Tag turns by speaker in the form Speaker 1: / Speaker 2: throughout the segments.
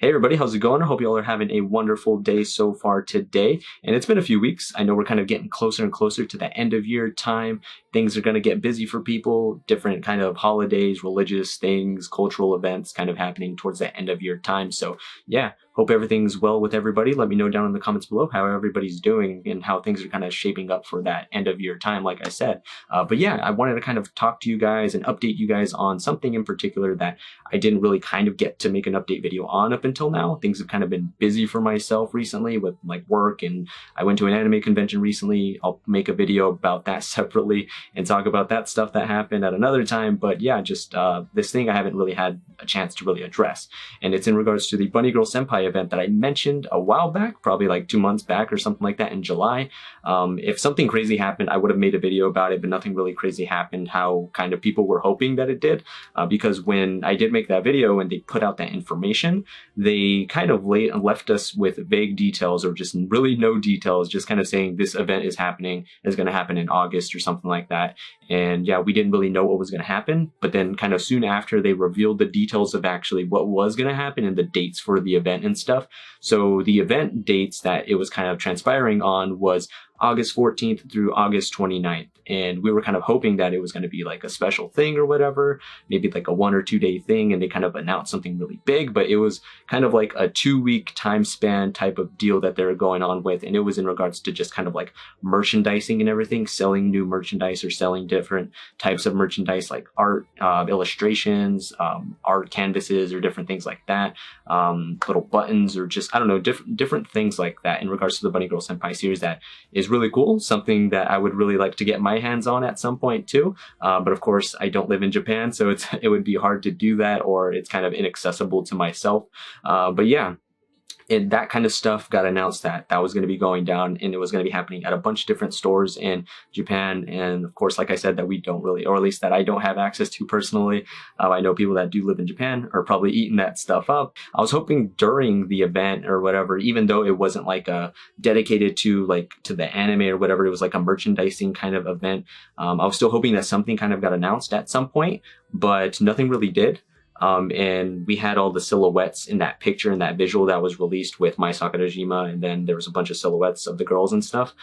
Speaker 1: Hey everybody, how's it going? I hope you all are having a wonderful day so far today. And it's been a few weeks. I know we're kind of getting closer and closer to the end of year time. Things are going to get busy for people, different kind of holidays, religious things, cultural events kind of happening towards the end of year time. So yeah, hope everything's well with everybody. Let me know down in the comments below how everybody's doing and how things are kind of shaping up for that end of year time, like I said. But yeah, I wanted to kind of talk to you guys and update you guys on something in particular that I didn't really kind of get to make an update video on up until now. Things have kind of been busy for myself recently with like work, and I went to an anime convention recently. I'll make a video about that separately and talk about that stuff that happened at another time. But yeah, just this thing I haven't really had a chance to really address. And it's in regards to the Bunny Girl Senpai event that I mentioned a while back, probably like 2 months back or something like that in July. If something crazy happened, I would have made a video about it, but nothing really crazy happened how kind of people were hoping that it did. Because when I did make that video and they put out that information, they kind of left us with vague details or just really no details, just kind of saying this event is happening, is going to happen in August or something like that. And yeah, we didn't really know what was going to happen. But then kind of soon after, they revealed the details of actually what was going to happen and the dates for the event and stuff. So the event dates that it was kind of transpiring on was August 14th through August 29th. And we were kind of hoping that it was going to be like a special thing or whatever, maybe like a 1 or 2 day thing. And they kind of announced something really big, but it was kind of like a 2-week time span type of deal that they were going on with. And it was in regards to just kind of like merchandising and everything, selling new merchandise or selling different types of merchandise like art, illustrations, art canvases or different things like that, little buttons or just, I don't know, different things like that in regards to the Bunny Girl Senpai series. That is really cool, something that I would really like to get my hands on at some point too. But of course, I don't live in Japan, so it would be hard to do that, or it's kind of inaccessible to myself. But yeah. And that kind of stuff got announced that was going to be going down, and it was going to be happening at a bunch of different stores in Japan. And of course, like I said, that we don't really, or at least that I don't have access to personally. I know people that do live in Japan are probably eating that stuff up. I was hoping during the event or whatever, even though it wasn't like a dedicated to the anime or whatever, it was like a merchandising kind of event. I was still hoping that something kind of got announced at some point, but nothing really did. And we had all the silhouettes in that picture and that visual that was released with Mai Sakurajima, and then there was a bunch of silhouettes of the girls and stuff.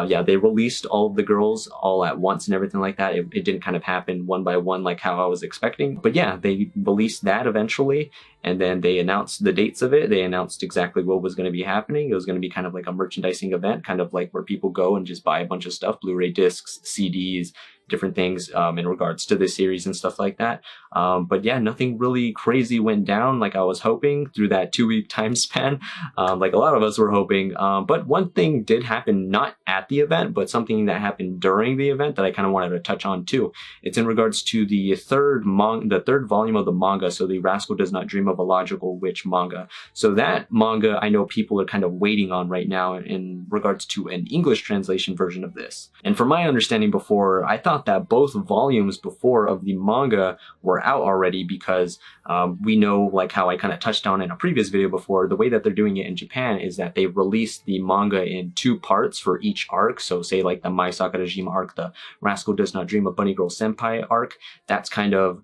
Speaker 1: Yeah, they released all of the girls all at once and everything like that. It didn't kind of happen one by one like how I was expecting. But yeah, they released that eventually, and then they announced the dates of it. They announced exactly what was going to be happening. It was going to be kind of like a merchandising event, kind of like where people go and just buy a bunch of stuff, Blu-ray discs, CDs, different things in regards to this series and stuff like that. But yeah, nothing really crazy went down like I was hoping through that 2-week time span, like a lot of us were hoping. But one thing did happen, not at the event, but something that happened during the event that I kind of wanted to touch on too. It's in regards to the third volume of the manga, so the Rascal Does Not Dream of a Logical Witch manga. So that manga, I know people are kind of waiting on right now in regards to an English translation version of this. And from my understanding before, I thought that both volumes before of the manga were out already, because we know, like how I kind of touched on in a previous video before, the way that they're doing it in Japan is that they release the manga in 2 parts for each arc. So say like the Mai Sakurajima arc, the Rascal Does Not Dream of Bunny Girl Senpai arc, that's kind of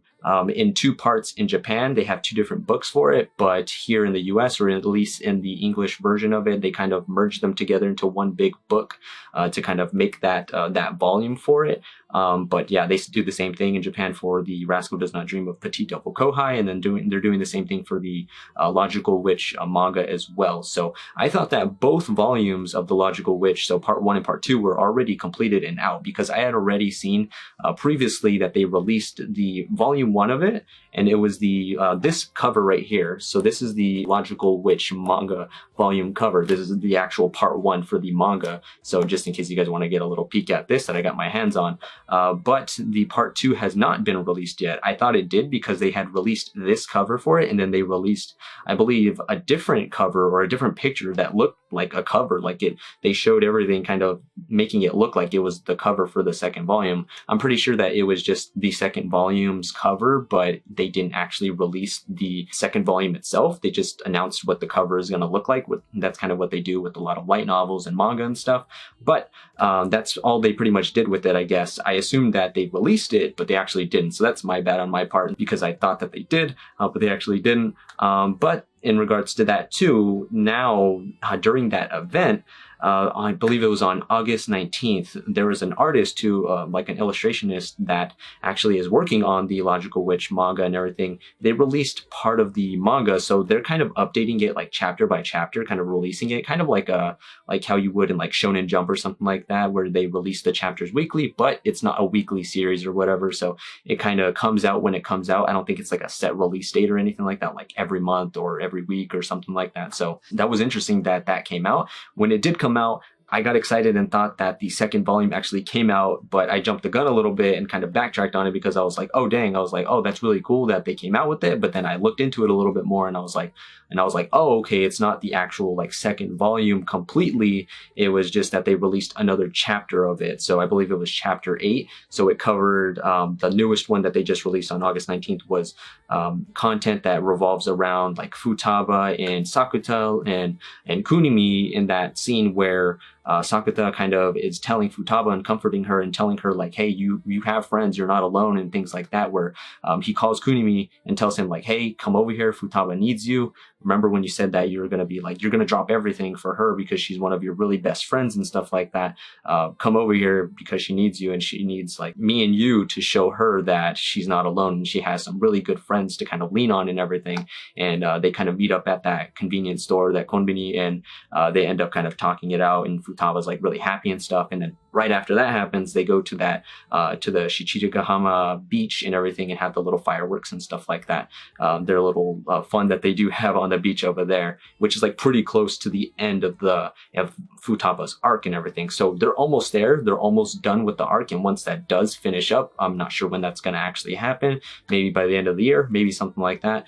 Speaker 1: in 2 parts in Japan. They have 2 different books for it, but here in the US, or at least in the English version of it, they kind of merge them together into one big book to kind of make that volume for it. But yeah, they do the same thing in Japan for the Rascal Does Not Dream of Petit Devil Kohai, and then they're doing the same thing for the Logical Witch manga as well. So I thought that both volumes of the Logical Witch, so part 1 and part 2, were already completed and out, because I had already seen previously that they released the volume 1 of it, and it was the this cover right here. So this is the Logical Witch manga volume cover. This is the actual part 1 for the manga. So just in case you guys want to get a little peek at this that I got my hands on. But the part 2 has not been released yet. I thought it did because they had released this cover for it, and then they released, I believe, a different cover or a different picture that looked like a cover. Like they showed everything kind of making it look like it was the cover for the second volume. I'm pretty sure that it was just the second volume's cover, but they didn't actually release the second volume itself. They just announced what the cover is going to look like. That's kind of what they do with a lot of light novels and manga and stuff. But that's all they pretty much did with it, I guess. I assumed that they released it, but they actually didn't. So that's my bad on my part, because I thought that they did, but they actually didn't. But in regards to that too, now during that event, I believe it was on August 19th, there was an artist who, like an illustrationist that actually is working on the Logical Witch manga and everything. They released part of the manga, so they're kind of updating it like chapter by chapter, kind of releasing it, kind of like how you would in like Shonen Jump or something like that, where they release the chapters weekly, but it's not a weekly series or whatever, so it kind of comes out when it comes out. I don't think it's like a set release date or anything like that, like every month or every week or something like that. So that was interesting that that came out. When it did come out, I got excited and thought that the second volume actually came out, but I jumped the gun a little bit and kind of backtracked on it because I was like, oh dang, I was like, oh, that's really cool that they came out with it. But then I looked into it a little bit more and I was like, oh, okay, it's not the actual like second volume completely. It was just that they released another chapter of it. So I believe it was chapter 8. So it covered the newest one that they just released on August 19th was content that revolves around like Futaba and Sakuta and Kunimi in that scene where Sakuta kind of is telling Futaba and comforting her and telling her like, hey, you have friends, you're not alone, and things like that, where he calls Kunimi and tells him like, hey, come over here, Futaba needs you. Remember when you said that you're going to be like, you're going to drop everything for her because she's one of your really best friends and stuff like that. Come over here because she needs you, and she needs like me and you to show her that she's not alone and she has some really good friends to kind of lean on and everything. And they kind of meet up at that convenience store, that konbini, and they end up kind of talking it out, and Futaba's like really happy and stuff. And then right after that happens, they go to that to the Shichirigahama beach and everything and have the little fireworks and stuff like that. Their little fun that they do have on the beach over there, which is like pretty close to the end of Futaba's arc and everything. So they're almost there. They're almost done with the arc. And once that does finish up, I'm not sure when that's going to actually happen. Maybe by the end of the year, maybe something like that.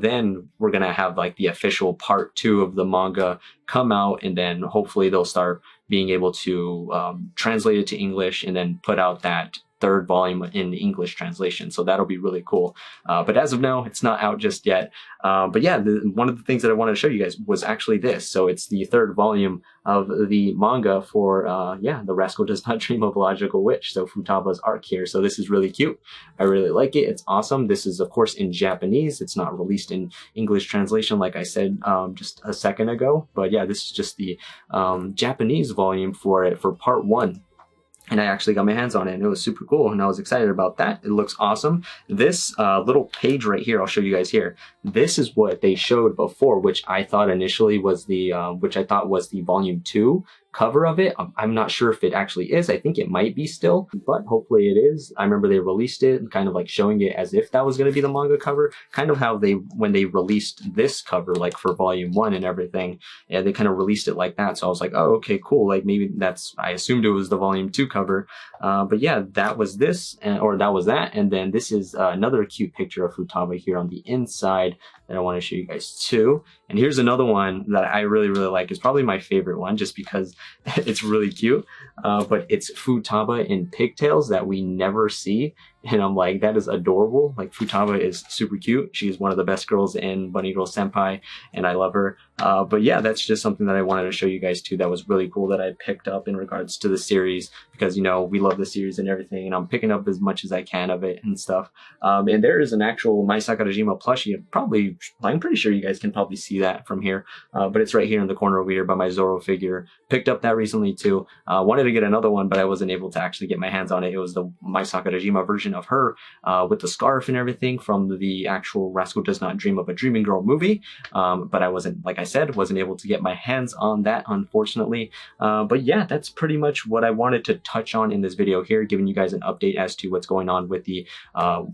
Speaker 1: Then we're going to have like the official part 2 of the manga come out, and then hopefully they'll start being able to translate it to English and then put out that third volume in English translation. So that'll be really cool. But as of now, it's not out just yet. But yeah, one of the things that I wanted to show you guys was actually this. So it's the third volume of the manga for, The Rascal Does Not Dream of Logical Witch. So Futaba's arc here. So this is really cute. I really like it. It's awesome. This is, of course, in Japanese. It's not released in English translation, like I said just a second ago. But yeah, this is just the Japanese volume for it for part 1. And I actually got my hands on it, and it was super cool, and I was excited about that. It looks awesome. This little page right here, I'll show you guys here. This is what they showed before, which I thought initially was the volume 2 cover of it. I'm not sure if it actually is. I think it might be still, but hopefully it is. I remember they released it and kind of like showing it as if that was going to be the manga cover, kind of how when they released this cover, like for volume 1 and everything, yeah, they kind of released it like that. So I was like, oh, okay, cool. Like maybe I assumed it was the volume 2 cover. But yeah, that was this, or that was that. And then this is another cute picture of Futaba here on the inside that I want to show you guys too. And here's another one that I really, really like. It's probably my favorite one just because it's really cute. But it's Futaba in pigtails that we never see. And I'm like, that is adorable. Like, Futaba is super cute. She's one of the best girls in Bunny Girl Senpai, and I love her. But yeah, that's just something that I wanted to show you guys too. That was really cool that I picked up in regards to the series, because, you know, we love the series and everything, and I'm picking up as much as I can of it and stuff. And there is an actual Mai Sakurajima plushie. I'm pretty sure you guys can probably see that from here. But it's right here in the corner over here by my Zoro figure. Picked up that recently too. Wanted to get another one, but I wasn't able to actually get my hands on it. It was the Mai Sakurajima version of her with the scarf and everything from the actual Rascal Does Not Dream of a Dreaming Girl movie. But I wasn't, like I said, wasn't able to get my hands on that, unfortunately. But yeah, that's pretty much what I wanted to touch on in this video here, giving you guys an update as to what's going on with the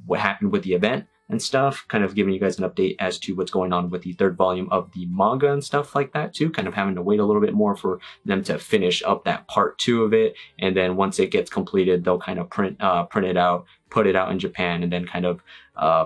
Speaker 1: what happened with the event and stuff, kind of giving you guys an update as to what's going on with the third volume of the manga and stuff like that too, kind of having to wait a little bit more for them to finish up that part 2 of it. And then once it gets completed, they'll kind of print it out, put it out in Japan, and then kind of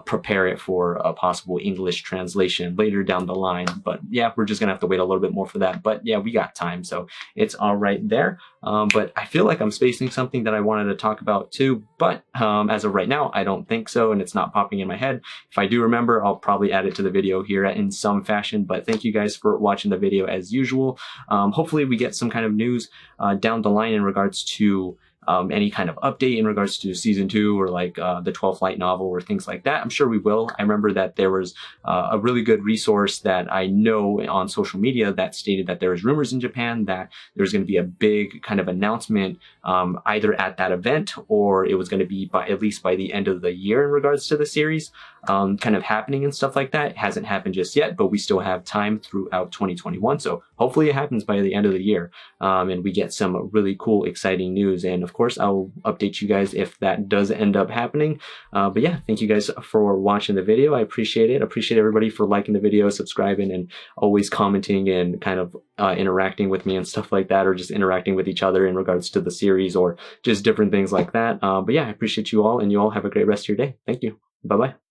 Speaker 1: prepare it for a possible English translation later down the line. But yeah, we're just gonna have to wait a little bit more for that. But yeah, we got time, so it's all right there. But I feel like I'm spacing something that I wanted to talk about too, but as of right now, I don't think so, and it's not popping in my head. If I do remember, I'll probably add it to the video here in some fashion. But thank you guys for watching the video as usual. Hopefully we get some kind of news down the line in regards to any kind of update in regards to season 2 or like the 12th light novel or things like that, I'm sure we will. I remember that there was a really good resource that I know on social media that stated that there was rumors in Japan that there's going to be a big kind of announcement either at that event or it was going to be by at least by the end of the year in regards to the series kind of happening and stuff like that. It hasn't happened just yet, but we still have time throughout 2021. So hopefully it happens by the end of the year and we get some really cool, exciting news. And of course, I'll update you guys if that does end up happening. But yeah, thank you guys for watching the video. I appreciate it. I appreciate everybody for liking the video, subscribing, and always commenting and kind of interacting with me and stuff like that, or just interacting with each other in regards to the series or just different things like that. But yeah, I appreciate you all, and you all have a great rest of your day. Thank you. Bye-bye.